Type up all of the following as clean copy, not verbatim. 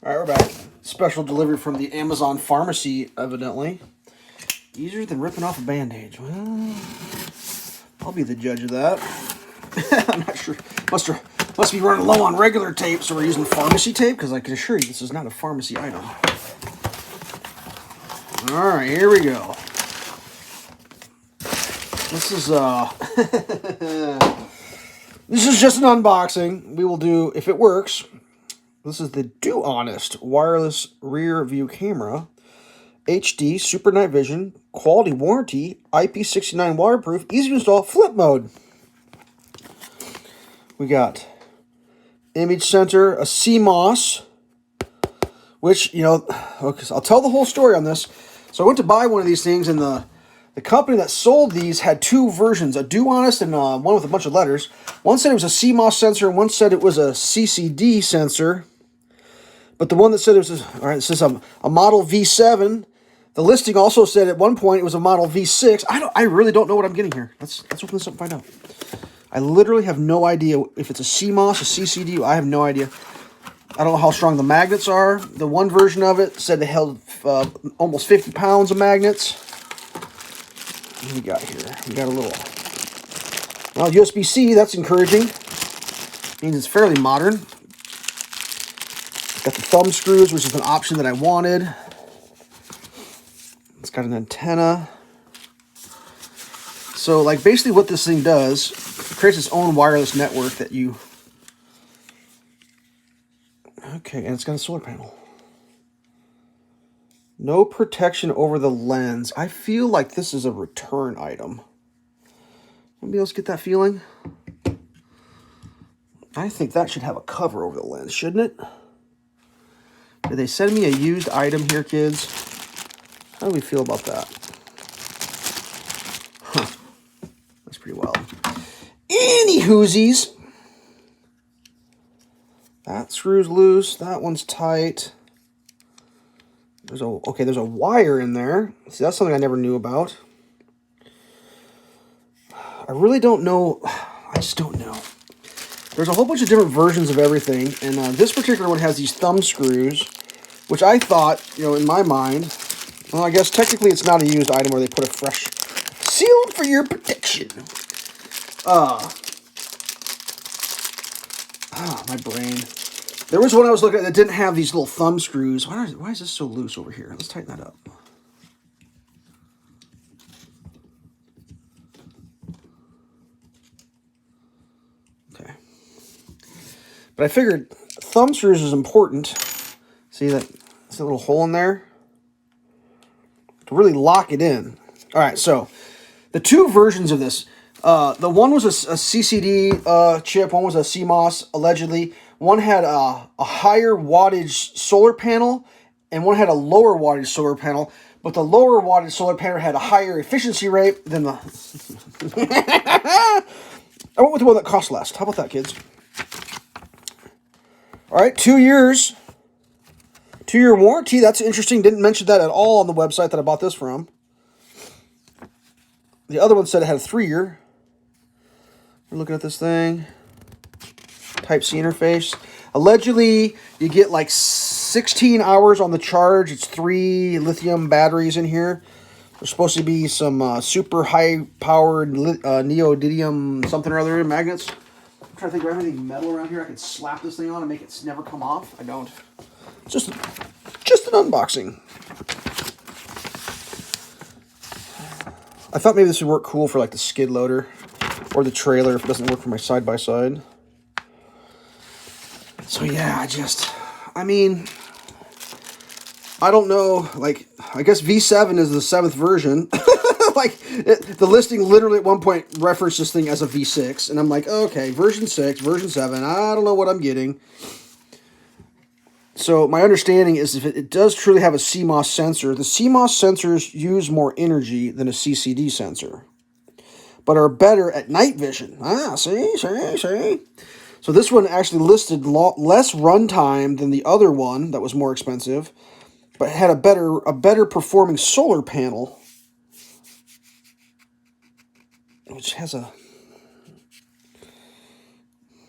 All right, we're back. Special delivery from the Amazon pharmacy, evidently. Easier than ripping off a bandage. Well, I'll be the judge of that. I'm not sure. Must be running low on regular tape, so we're using pharmacy tape, because I can assure you this is not a pharmacy item. All right, here we go. This is this is just an unboxing. We will do, if it works. This is the DoHonest wireless rear view camera, HD, super night vision, quality warranty, IP69 waterproof, easy to install, flip mode. We got image sensor, a CMOS, which, you know, okay, so I'll tell the whole story on this. So I went to buy one of these things, and the company that sold these had two versions, a DoHonest and one with a bunch of letters. One said it was a CMOS sensor, and one said it was a CCD sensor. But the one that said it was, all right, it says a model V7. The listing also said at one point it was a model V6. I really don't know what I'm getting here. Let's open this up and find out. I literally have no idea if it's a CMOS, a CCD. I have no idea. I don't know how strong the magnets are. The one version of it said they held almost 50 pounds of magnets. What do we got here? We got a little, well, USB-C. That's encouraging. Means it's fairly modern. Got the thumb screws, which is an option that I wanted. It's got an antenna. So, like, basically what this thing does, it creates its own wireless network that you... Okay, and it's got a solar panel. No protection over the lens. I feel like this is a return item. Anybody else get that feeling? I think that should have a cover over the lens, shouldn't it? Did they send me a used item here, kids? How do we feel about that? Huh. That's pretty wild. Any hoosies. That screw's loose. That one's tight. There's a wire in there. See, that's something I never knew about. I really don't know. I just don't know. There's a whole bunch of different versions of everything, and this particular one has these thumb screws, which I thought, you know, in my mind, well, I guess technically it's not a used item where they put a fresh, sealed for your protection. My brain. There was one I was looking at that didn't have these little thumb screws. Why is this so loose over here? Let's tighten that up. Okay. But I figured thumb screws is important. See that? It's a little hole in there to really lock it in. All right, so the two versions of this. The one was a CCD chip. One was a CMOS, allegedly. One had a higher wattage solar panel, and one had a lower wattage solar panel. But the lower wattage solar panel had a higher efficiency rate than the... I went with the one that cost less. How about that, kids? All right, 2 years. 2-year warranty. That's interesting. Didn't mention that at all on the website that I bought this from. The other one said it had a 3-year. We're looking at this thing. Type-C interface. Allegedly, you get like 16 hours on the charge. It's 3 lithium batteries in here. There's supposed to be some super high-powered neodymium something or other magnets. I'm trying to think of anything metal around here I could slap this thing on and make it never come off. I don't. Just an unboxing. I thought maybe this would work cool for like the skid loader or the trailer if it doesn't work for my side-by-side. So yeah, I mean, I don't know, like, I guess V7 is the 7th version. Like, the listing literally at one point referenced this thing as a V6, and I'm like, okay, version 6, version 7, I don't know what I'm getting. So my understanding is if it does truly have a CMOS sensor, the CMOS sensors use more energy than a CCD sensor, but are better at night vision. See? So this one actually listed less runtime than the other one that was more expensive, but had a better performing solar panel, which has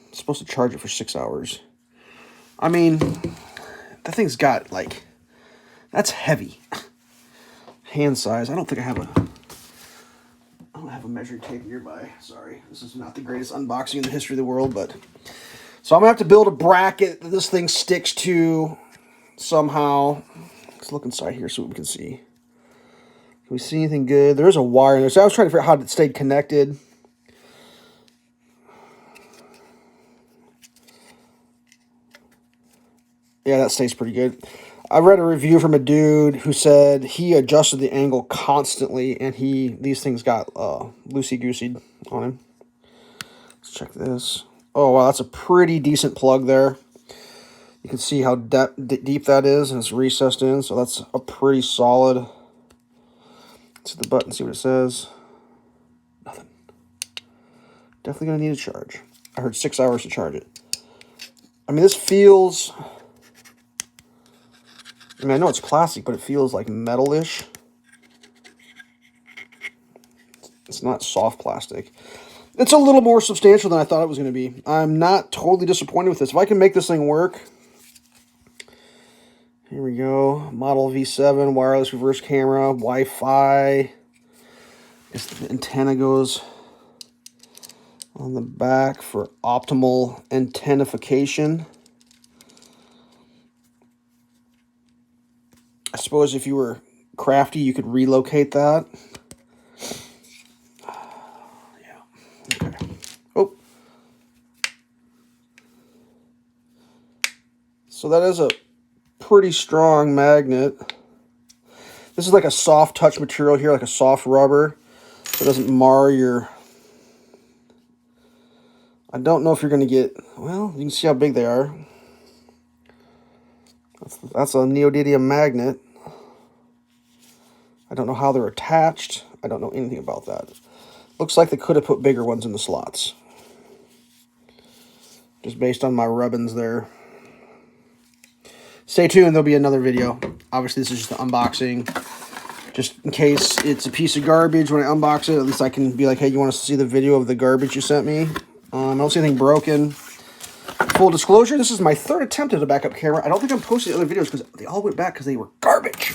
it's supposed to charge it for 6 hours. I mean, that thing's got, like, that's heavy. Hand size. I don't have a measuring tape nearby. Sorry. This is not the greatest unboxing in the history of the world, but... So I'm going to have to build a bracket that this thing sticks to somehow. Let's look inside here so we can see. Can we see anything good? There is a wire in there. So I was trying to figure out how it stayed connected. Yeah, that stays pretty good. I read a review from a dude who said he adjusted the angle constantly, and these things got loosey-goosey on him. Let's check this. Oh, wow, that's a pretty decent plug there. You can see how deep that is, and it's recessed in, so that's a pretty solid. Let's hit the button, see what it says. Nothing. Definitely going to need a charge. I heard 6 hours to charge it. I mean, this feels... I mean, I know it's plastic, but it feels like metal-ish. It's not soft plastic. It's a little more substantial than I thought it was going to be. I'm not totally disappointed with this. If I can make this thing work... Here we go. Model V7, wireless reverse camera, Wi-Fi. The antenna goes on the back for optimal antennification. I suppose if you were crafty, you could relocate that. Yeah. Okay. Oh. So that is a pretty strong magnet. This is like a soft touch material here, like a soft rubber. So it doesn't mar your... I don't know if you're going to get... Well, you can see how big they are. That's a neodymium magnet. I don't know how they're attached. I don't know anything about that. Looks like they could have put bigger ones in the slots. Just based on my rubbings there. Stay tuned, there'll be another video. Obviously, this is just an unboxing. Just in case it's a piece of garbage when I unbox it, at least I can be like, hey, you want to see the video of the garbage you sent me? I don't see anything broken. Full disclosure, this is my third attempt at a backup camera. I don't think I'm posting other videos because they all went back because they were garbage.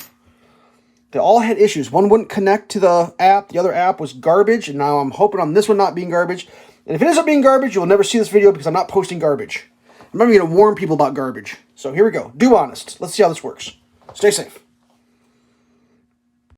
They all had issues. One wouldn't connect to the app. The other app was garbage. And now I'm hoping on this one not being garbage. And if it ends up being garbage, you'll never see this video because I'm not posting garbage. I'm not going to warn people about garbage. So here we go. DoHonest. Let's see how this works. Stay safe.